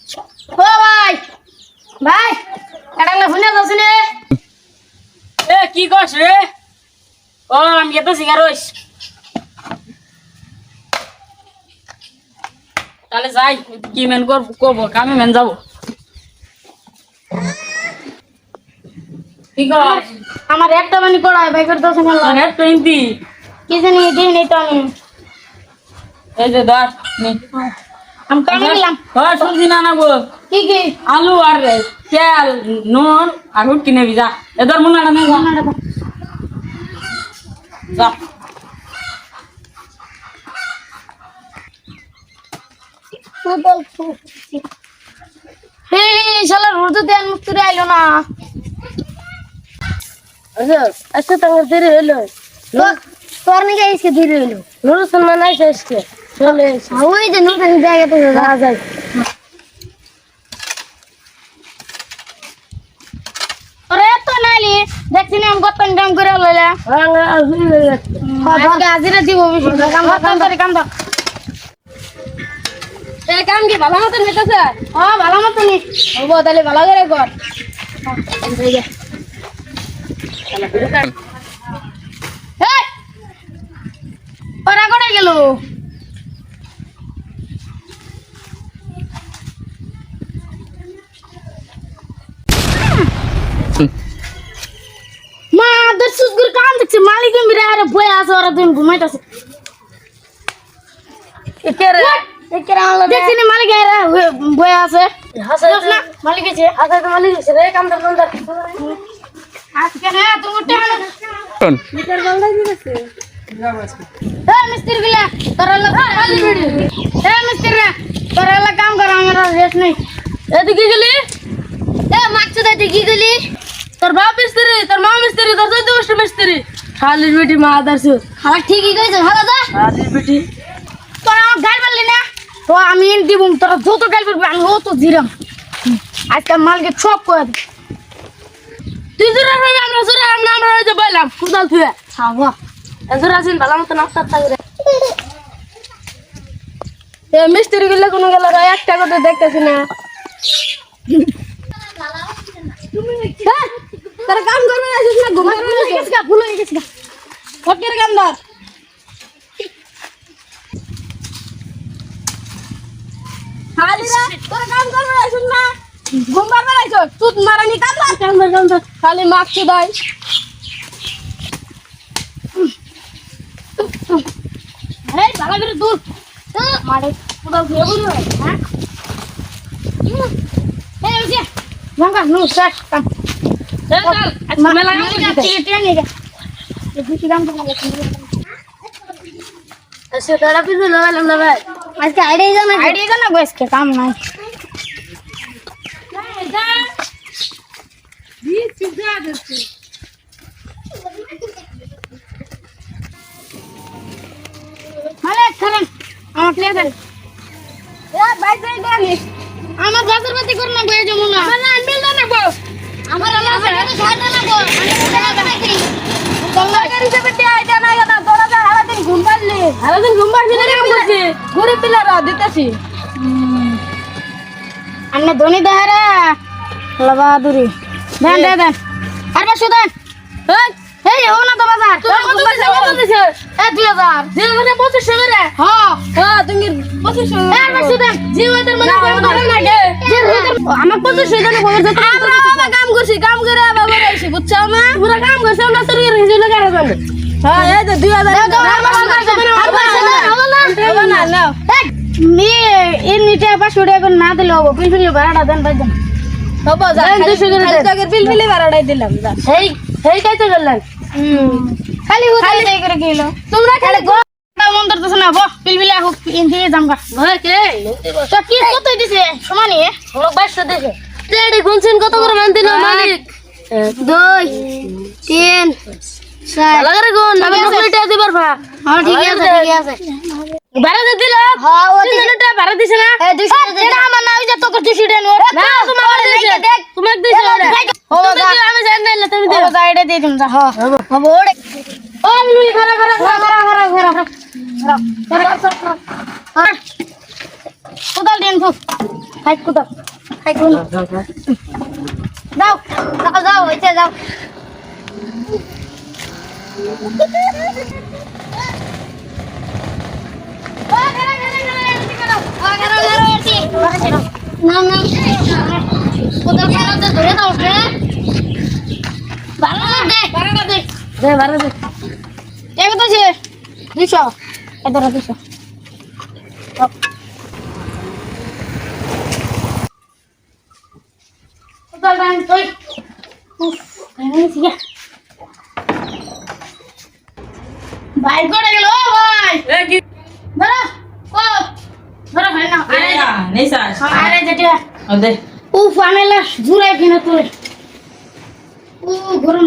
ও ভাই ভাই কাটালে ফোনে যাসনে এ কি করছ রে? ও আমি এত সিগার হইস। তাহলে যাই কি মেন করবো কামে মেন যাবো। কি কর? আমার একটা বানি পড়ায় ভাই করে দোষ না রেট টোয়েন্টি কি জানি দিই নাই তো আমি এই যে ধর নে। আমি কামে গেলাম হ্যাঁ সবজি না নাবো কি কি আলু আর তেল নুন আর হুট কিনে যা এদের মনে না যা হে শালা রোদে দেন মুক্তি আইলো না আচ্ছা তোমার দেরি হইলো তোর নাকি আইসকে ধীরে হইলো নুরু সালমান আইসে আজকে চলে এসে ওই যে নুন জায়গা তো যাওয়া যায় ওরে তো নাইলি দেখছি না আমি কত দাম করে লইলা আজকে আজিরা দিব বেশি কাম দাও এই কাম কি ভালো মতন হইতেছে ভালো মতো নি হবো তাহলে ভালো করে কর এই ওরা কোথায় গেল মা দের সুসগুর কাম দেখছে মালিক মিরে আরে বই আছে ওরা দিন ঘুমাইতাছে একেরে একেরে আনলো দেখছি না মালিক আরে বই আছে হাসাই না মালিক আছে হাসাই তো মালিক রে কাম তো কোন আজকে না তুমি টাকা মিটার বলদাই দিতেছে মিস্ত্রি গুলা তোরা লোক মিস্ত্রি তোরা লোক কাম কর আমার রেস্ট নেই এদিকে গেলি মাছ দিকে গেলি তোর বাপ মিস্ত্রি তোর মা মিস্ত্রি তোর চোদ্দ বছর মিস্ত্রি খালির বেটি মা আদারছে আমার ঠিকই কইছে ভালো দা খালির বেটি তোরা আমার গাল মারলি না তো আমি দিব তোরা যত গাল মারবি আমি ও তো জিরাম আজকে মালকে সব করে দিই তুই জোরে আমরা জোরে আমরা ওই যে বললাম কুদাল থুয়ে খাওয়া এজোর আছেন ভালো মতো নাস্তা করে এ মিস্ত্রি গুলো কোনো গেল একটা কথা দেখতেছি না তারা কাম করবে না না ঘুমাই গেছে ভুল হয়ে গেছে ফটকের কামদার খালিরা তোরা কাম করবে না ঘুমবার বেড়াইছো তুই মারানি কামদার খালি মাখছি দাই এই ভালো করে দূর মারে পুরো ঘুরে ঘুরে হ্যাঁ এই ওই লঙ্কা নো শেষ কাম মেলা ট্রেনে গে এই দুটি কাম তো লাগে আচ্ছা তারা পিছু লাগালাম না ভাই আজকে আইডিয়া জানা বয়স কে কাম নাই মানে খালেন আমার প্লে করেন ভাই যাই গানি আমার বাজার পাতি করে না বয়ে জমু না আমার আনবিল না নেবো আমার সাথে ছাড় না গো আমি টাকা বানাইছি গঙ্গা গাড়ি যাবে তে আইডা না না তোরা যা সারাদিন ঘুম পারলি সারাদিন ঘুম পারছি না কাম করছি গরিব পিলারা দিতেছি আমরা ধনী দাহারা লবাদুরি দেন দেন দেন আর বাসু দেন এই হো না তো বাজার তোরা কত পয়সা কত দিছে এই 2000 দিন মানে 2500 করে হ্যাঁ হ্যাঁ তুমি 2500 আর বাসু দেন জীবনের মানে কোনো ধরে না গে আমার 2500 দেন বলে যত আমরা বাবা কাম করছি কাম করে বাবা আইছি বুঝছো না পুরো কাম করছে আমরা তোর রিজিল করে জানো হ্যাঁ এই যে 2000 আর না নাও মি ইন নিতে বাসু দেন না দিলে হবে পিলপিল ভাড়াটা দেন ভাই দেন হবো যা 200 করে দে বিল বিলে ভাড়াটাই দিলাম যা এই এই কাইতে গেলেন খালি হুদাই দেই করে গেল তোমরা খালি মন ধরতেছ না বহ পিলপিল হোক ইন দিয়ে জামগা ভয় কে তো কি কত দিছে সমানে লোক 2200 দেখে রেডি গুনছেন কত করে মান দিল মালিক 2 3 4 ভালো করে গুন আমি নকলিটা দিবার ভা হ্যাঁ ঠিক আছে ভাড়া দিয়ে দিল হ্যাঁ ও দিনটা ভাড়া দিছ না এই 200 এটা আমার না ওই যে তোকে 200 দেন ওর না তোমার দিছে দেখ তোমাকে দিছে ও তুমি দিও আমি জানি না তুমি দিও ও গাইডে দিয়ে দিম যা হ্যাঁ হবে ওরে ও লুই খারা খারা কোদাল দেন খুব হাইট কোথাও হাইট কোন যাও যাও যাও হইতে যাও না না কোথাও খেলাতে ধরে দাও রে ভালো না দে ভালো দে এক তো আছে 200 এত 200 কোথাও গান তুই ভাই করে গেল ভাই এ কি ধরো ও ধরো ভাই না আরে নেই স্যার আরে যেটা দে উফ আমেলা জুড়ে কিনা তুই ও গরম